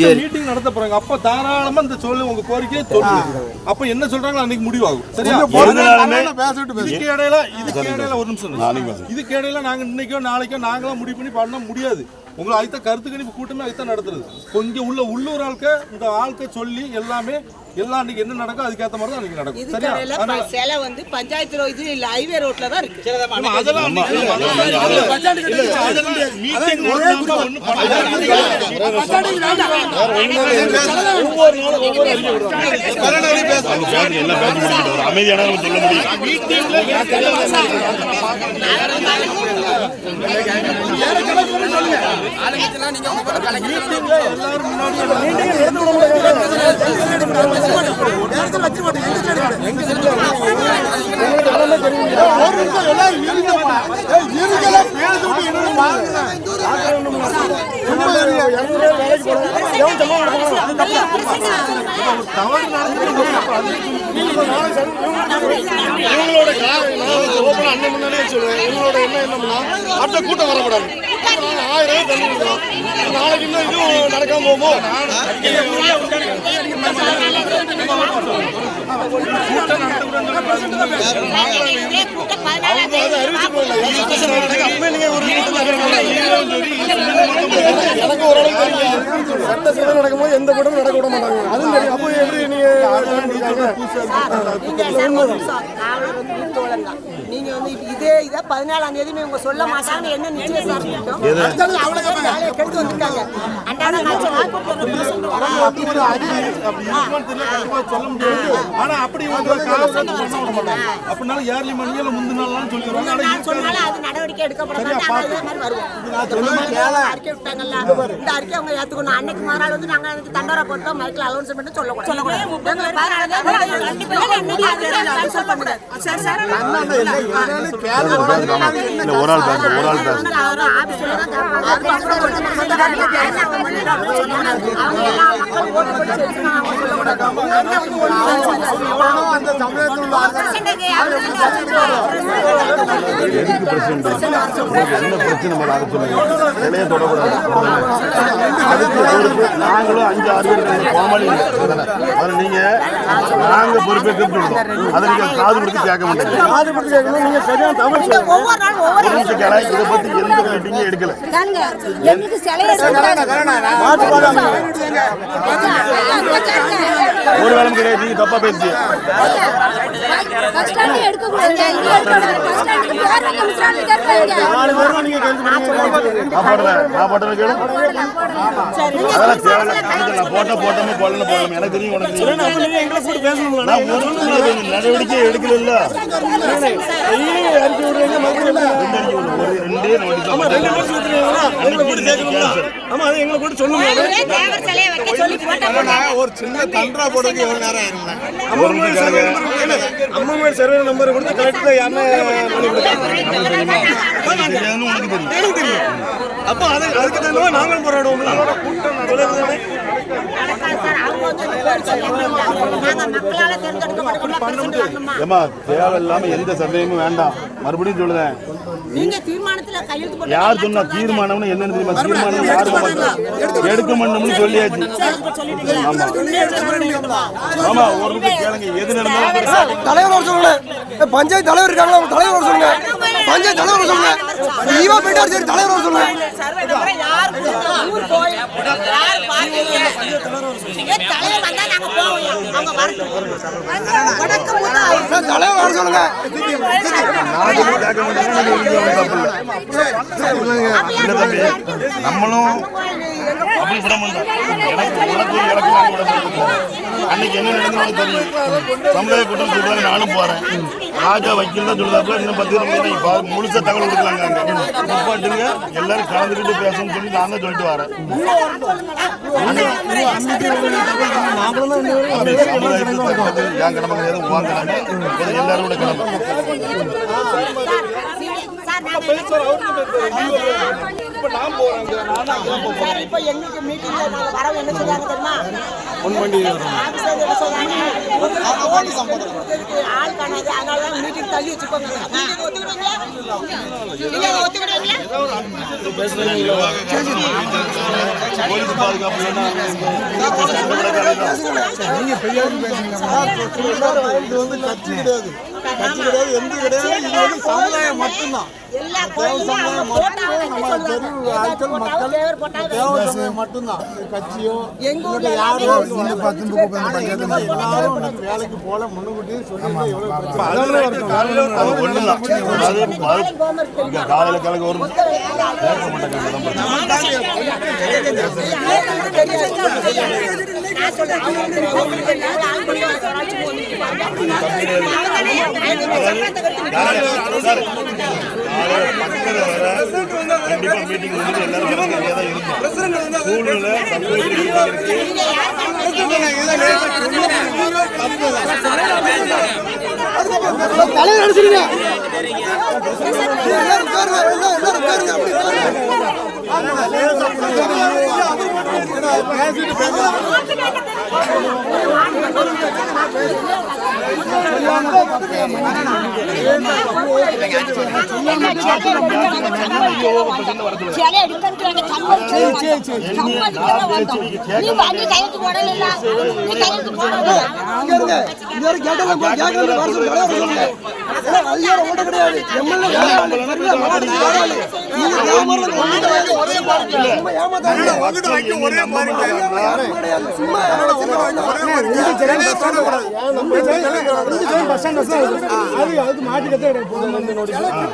Meeting நடத்த போறாங்க. அப்ப தாராளமா இந்த சொல்லு உங்க கோரிக்கையை சொல்லுங்க. அப்ப என்ன சொல்றாங்களோ அன்னைக்கு முடிவாகும். சரியா? இதுக்கு இடையில ஒரு நிமிஷம். இதுக்கு இடையில நாங்க இன்னைக்கோ நாளைக்கோ நாங்களா முடிவு பண்ணி பண்ண முடியாது. உங்களை அதுத்த கருத்து கணிப்பு கூட்டமே அதுதான் நடத்துறது. கொஞ்சம் உள்ளூர் இந்த ஆட்க சொல்லி எல்லாமே எல்லாம் அன்னைக்கு என்ன நடக்கும் அதுக்கேற்ற மாதிரி தான் அன்னைக்கு நடக்கும். சரியா? சிலை வந்து பஞ்சாயத்து ரோடு இல்ல ஹைவே ரோட்ல தான் இருக்கு. அதெல்லாம் மீட்டிங் அமைதியான சொல்ல அடுத்த கூட்டம் வரக்கூடாது. 1000 தண்ணி நாளைக்கு இன்னும் இதுவும் நடக்காம போவோம். எனக்கு ஓரளவுக்கு தெரியும். சட்டசபை நடக்கும்போது எந்த கூட்டமும் நடக்க விட மாட்டாங்க. அதுவும் தெரியும். அப்போ எப்படி நீங்க வந்து இதே 14ஆம் தேதி இவங்க சொல்ல மாட்டாங்க. என்ன நிச்சயம் கெடுத்து வந்திருக்காங்க. ஆனா அப்படி அப்படினால ஏர்லி மணியில முந்தின நாள் சொல்லிடுவாங்க. அது நடவடிக்கை எடுக்கப்படாது. அறிக்கை விட்டாங்கல்ல, இந்த அறிக்கை அவங்க ஏத்துக்கணும். அன்னைக்கு மறுநாள் வந்து நாங்க தண்டோரா போட்டோம், மைக்ல அலௌன்ஸ் பண்ணி சொல்லக்கூடாது. நாங்களும் 5-6 பேர் கோமாளி நீங்க நாங்க பொறுப்பேற்று அதை நீங்க காது கொடுத்து கேட்க மாட்டேங்க. இதை பத்தி எந்த மீட்டிங்கும் எடுக்கல. ஒரு வேலை கிடையாது. நீங்க தப்பா பேசி போடணும். எனக்கு தெரியும், உனக்கு நடவடிக்கை எடுக்கல. ஒரு சின்ன தண்டரா போடுறதுக்கு எவ்வளவு நேரம் ஆயிருந்தேன். அம்மா சர்வே நம்பர் கொடுத்து கரெக்டா யாருன்னு தெரியும். அப்ப அதுக்கு தான் நாங்களும் போராடுவோம். தேவையில்லாம எந்த சந்தேகமும் வேண்டாம். மறுபடியும் சொல்லுறேன், யார் சொன்னா தீர்மானம் என்னன்னு தெரியுமா? தீர்மானம் யாரும் எடுக்க மாட்டோம்னு சொல்லியாச்சு. ஆமா, ஒரு கேளுங்க. எது நடந்தாலும் தலைவர் சொல்லுங்க. பஞ்சாயத்து தலைவர் இருக்காங்களா, தலைவர் சொல்லுங்க. பஞ்சாயத்து தலைவர் சொல்லுங்க. ஈவா போயிட்டாரு, சரி தலைவர் சொல்லுங்க. தலைவர் சொல்லுங்க. நம்மளும் அப்படி விட மாட்டோம். அன்னைக்கு என்ன நடந்தாலும் தெரியும். சமுதாய கூட்டம் சொல்றாங்க, நானும் போறேன். ராஜா வக்கீல் தான் சொல்லுதாப்புல இன்னும் 10 நிமிஷம் முழுசா தகவல் கொடுக்கலாங்க. நிப்பாட்டுங்க, எல்லாரும் கலந்துக்கிட்டு பேசணும்னு சொல்லி நான் தான் சொல்லிட்டு வரேன். என் கிளம்ப கிடையாது, உன் கிளம்பு, எல்லாரும் கூட கிளம்பு. நம்ம பேசுறோம் அவருக்கு இப்ப நான் போறாங்க சார் இப்போ எங்களுக்கு மீட்டிங்ல நாங்க வரவு என்ன சொல்றாங்க தெரியுமா? ஆபீஸ்ல என்ன சொல்றாங்க? போலீஸ் கொடுத்ததுக்கு ஆள் காணாது, அதனால தான் மீட்டிங் தள்ளி வச்சுக்கோங்க. நீங்க ஒத்துக்கிடுவீங்களா? நீங்க ஒத்துக்கிடுவீங்களா? போலீஸ் பாதுகாப்பு நீங்க பெரியாருக்கு பேசுங்க. எல்லாரும் வாங்கிட்டு வந்து கட்சி கிடையாது, கட்சி கிடையாது, எந்த கிடையாது. இது வந்து சமுதாயம் மட்டும்தான். எல்லா கோயிலுமே அவங்க போட்டாங்க நம்ம தெருவு ஆட்கள் மக்கள் தேவ சமயம் மட்டும்தான். கட்சியோ எங்க ஊர்ல யாரோ எல்லாரும் வேலைக்கு போல முன்னுக்கூட்டி சொல்லி அது ஒண்ணுதான். காலையில கிழக்கு ஒரு கண்டிப்பா மீட்டிங் வந்து எல்லாரும் சூழ்நிலை தலைவர் அடிச்சிருங்க. எல்லாரும் உட்காருங்க, எல்லாரும் உட்காருங்க. அதுக்கு மாட்டிக்கத்தே கிடையாது.